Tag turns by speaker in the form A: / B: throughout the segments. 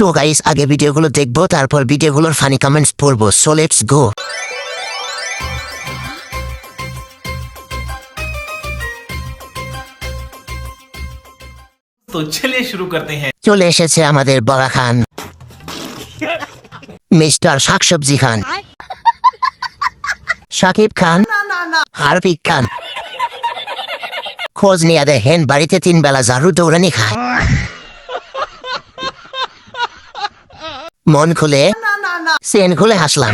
A: তো গাইস আগে ভিডিওগুলো দেখবো, তারপর ভিডিওগুলোর ফানি কমেন্টস পড়বো। So let's go.
B: तो चलिए शुरू करते हैं।
A: চলে এসেছে আমাদের বড়া খান, মিস্টার শাকসবজি খান, শাকিব খান, হারপিক খান। খোঁজ নিয়ে দেখেন বাড়িতে 3 বেলা ঝাড়ু দৌড়ানি খায়। মন খুলে সেন খুলে হাসলাম।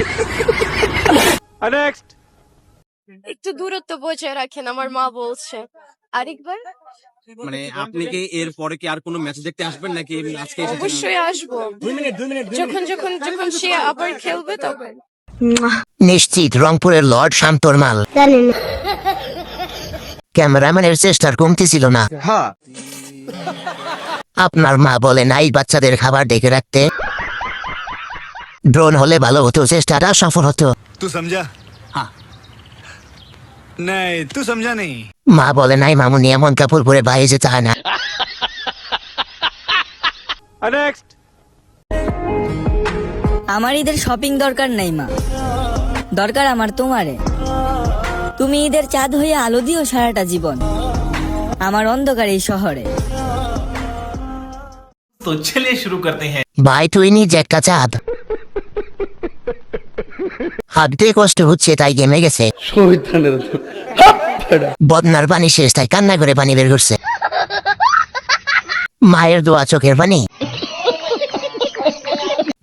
C: একটু দূরত্ব বজায় রাখেন, আমার মা বলছে। আরেকবার
D: মানে আপনি কি এর পরে কি আর কোনো ম্যাচ দেখতে আসবেন নাকি আজকে এসেছেন?
C: অবশ্যই আসবো, যখন যখন যখন সে আবার খেলবে তখন।
A: নিশ্চিত রংপুরের লর্ড শান্তর মাল। ক্যামেরাম্যানের চেষ্টার কমতি ছিল না। আপনার মা বলে নাই বাচ্চাদের খাবার ডেকে রাখতে? ড্রোন হলে ভালো হতো, চেষ্টাটা সফল হতো।
E: तू समझा? हाँ। नहीं तू समझा नहीं।
A: মা বলে নাই মামুনি এমন কাপড় পরে বাইরে যেতে হয় না।
F: আমার ঈদের শপিং দরকার নাই মা, দরকার আমার তোমারে। তুমি ঈদের চাঁদ হয়ে আলো দিও সারাটা জীবন আমার অন্ধকার এই শহরে।
B: तो चलिए शुरू करते हैं।
A: ভাই তুই নিজ একটা চাঁদ। হাঁটতে কষ্ট হচ্ছে তাই গেমে গেছে। বদনার পানি শেষ তাই কান্না করে পানি বের করছে। মায়ের দোয়া চোখের পানি।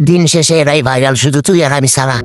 A: দিন শেষে এরাই ভাইরাল, শুধু তুই আর আমি সারা।